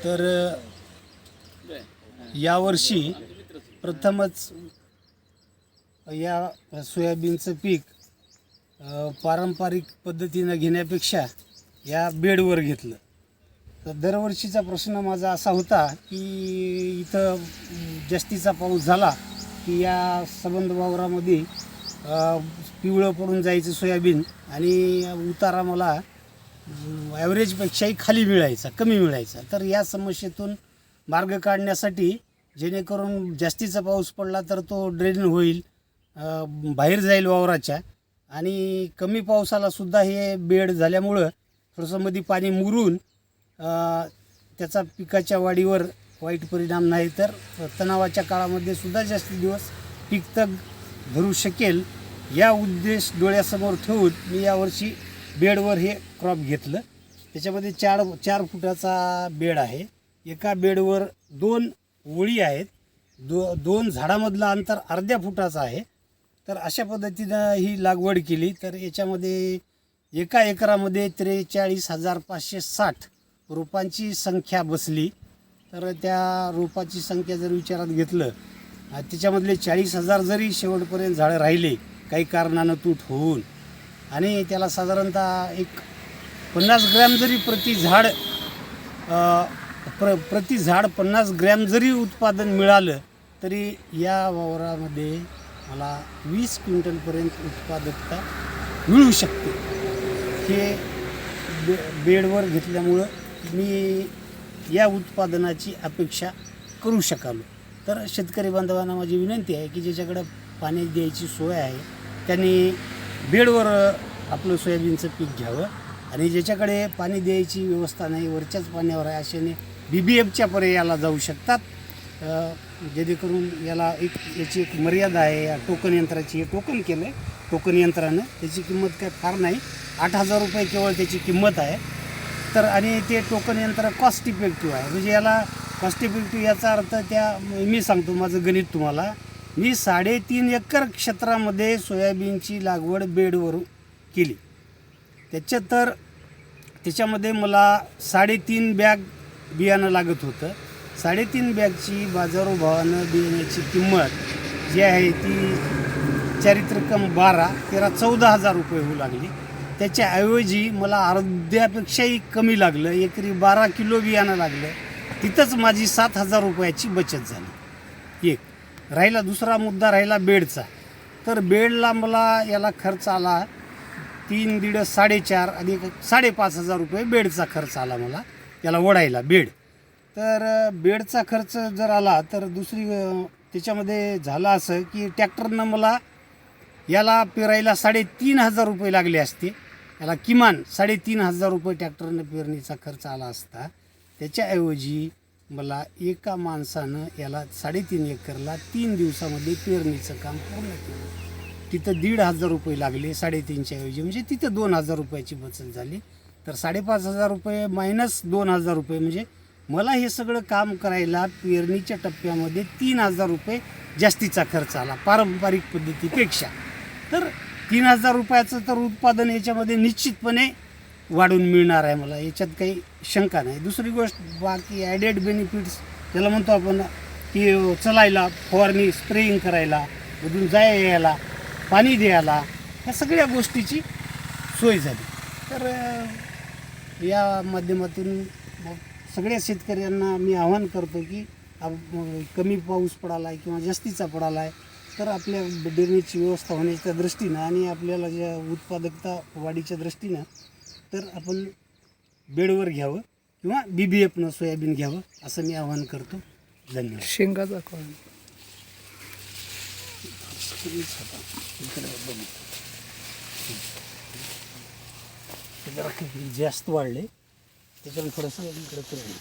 तर यावर्षी प्रथमच या सोयाबीनचं पीक पारंपरिक पद्धतीनं घेण्यापेक्षा या बेडवर घेतलं. तर दरवर्षीचा प्रश्न माझा असा होता की इथं जास्तीचा पाऊस झाला की या सबंध वावरामध्ये पिवळं पडून जायचं सोयाबीन आणि उतारा मला ॲव्हरेजपेक्षाही खाली मिळायचा, कमी मिळायचा. तर या समस्येतून मार्ग काढण्यासाठी जेणेकरून जास्तीचा पाऊस पडला तर तो ड्रेन होईल, बाहेर जाईल वावराच्या, आणि कमी पावसालासुद्धा हे बेड झाल्यामुळं थोडंसं मध्ये पाणी मुरून त्याचा पिकाच्या वाढीवर वाईट परिणाम नाही, तर तणावाच्या काळामध्ये सुद्धा जास्त दिवस पीक तग धरू शकेल या उद्देश डोळ्यासमोर ठेवून मी यावर्षी बेडवर हे क्रॉप घेतलं. त्याच्यामध्ये चार फुटाचा बेड आहे. एका बेडवर 2 ओळी आहेत. दोन झाडामधलं अंतर अर्ध्या फुटाचं आहे. तर अशा पद्धतीनं ही लागवड केली. तर याच्यामध्ये एका एकरामध्ये 43,560 रोपांची संख्या बसली. तर त्या रोपाची संख्या जर विचारात घेतलं, त्याच्यामधले 40,000 जरी शेवटपर्यंत झाडं राहिले काही कारणानं तूट होऊन, आणि त्याला साधारणतः एक 50 ग्रॅम जरी प्रति झाड 50 ग्रॅम जरी उत्पादन मिळालं तरी या वावरामध्ये मला 20 क्विंटलपर्यंत उत्पादकता मिळू शकते. हे बेडवर घेतल्यामुळं मी या उत्पादनाची अपेक्षा करू शकालो. तर शेतकरी बांधवांना माझी विनंती आहे की ज्याच्याकडं पाणी द्यायची सोय आहे त्यांनी बेडवर आपलं सोयाबीनचं पीक घ्यावं, आणि ज्याच्याकडे पाणी द्यायची व्यवस्था नाही, वरच्याच पाण्यावर आहे, अशाने BBFच्या पर्यायाला जाऊ शकतात. जेणेकरून याची एक मर्यादा आहे. या टोकन यंत्राची हे टोकन केलं आहे टोकन यंत्रानं. त्याची किंमत काय फार नाही, 8,000 रुपये केवळ त्याची किंमत आहे. तर आणि ते टोकन यंत्र कॉस्ट इफेक्टिव्ह आहे. म्हणजे याला कॉस्ट इफेक्टिव्ह याचा अर्थ मी सांगतो माझं गणित तुम्हाला. मी 3.5 एकर क्षेत्रामध्ये सोयाबीनची लागवड बेडवर केली. त्याच्यामध्ये मला 3.5 बॅग बियाणं लागत होतं. 3.5 बॅगची बाजारभावानं बियाण्याची किंमत जी आहे ती चारित्रकम 14,000 रुपये होऊ लागली. त्याच्याऐवजी मला अर्ध्यापेक्षाही कमी लागलं, एकरी 12 किलो बियाणं लागलं. तिथंच माझी 7,000 रुपयाची बचत झाली. एक राहिला. दुसरा मुद्दा राहिला बेडचा. तर बेडला मला याला खर्च आला 3, 1.5, 4.5 आणि 5,500 रुपये बेडचा खर्च आला मला याला ओढायला बेड. तर बेडचा खर्च जर आला तर त्याच्यामध्ये झालं असं की ट्रॅक्टरनं मला याला पेरायला 3,500 रुपये लागले असते. याला किमान 3,500 रुपये ट्रॅक्टरनं पेरणीचा खर्च आला असता. त्याच्याऐवजी मला एका माणसानं याला 3.5 एकरला 3 दिवसामध्ये पेरणीचं काम पूर्ण केलं. तिथं 1,500 रुपये लागले 3.5च्या ऐवजी, म्हणजे तिथं 2,000 रुपयाची बचत झाली. तर 5,500 रुपये मायनस 2,000 रुपये म्हणजे मला हे सगळं काम करायला पेरणीच्या टप्प्यामध्ये 3,000 रुपये जास्तीचा खर्च आला पारंपरिक पद्धतीपेक्षा. तर 3,000 रुपयाचं तर उत्पादन याच्यामध्ये निश्चितपणे वाढून मिळणार आहे मला, याच्यात काही शंका नाही. दुसरी गोष्ट बाकी ॲडेड बेनिफिट्स त्याला म्हणतो आपण की चलायला, फवारणी, स्प्रेइंग करायला, मधून यायला, पाणी द्यायला, ह्या सगळ्या गोष्टीची सोय झाली. तर या माध्यमातून सगळ्या शेतकऱ्यांना मी आवाहन करतो की कमी पाऊस पडाला आहे किंवा जास्तीचा पडाला आहे तर आपल्या डेअरीची व्यवस्था होण्याच्या दृष्टीनं आणि आपल्याला ज्या उत्पादकता वाढीच्या दृष्टीनं तर आपण बेडवर घ्यावं किंवा BBFनं सोयाबीन घ्यावं असं मी आवाहन करतो. धन्यवाद. शेंगाचा कोण जरा जास्त वाढले त्याच्यानं थोडंसं इकडे करून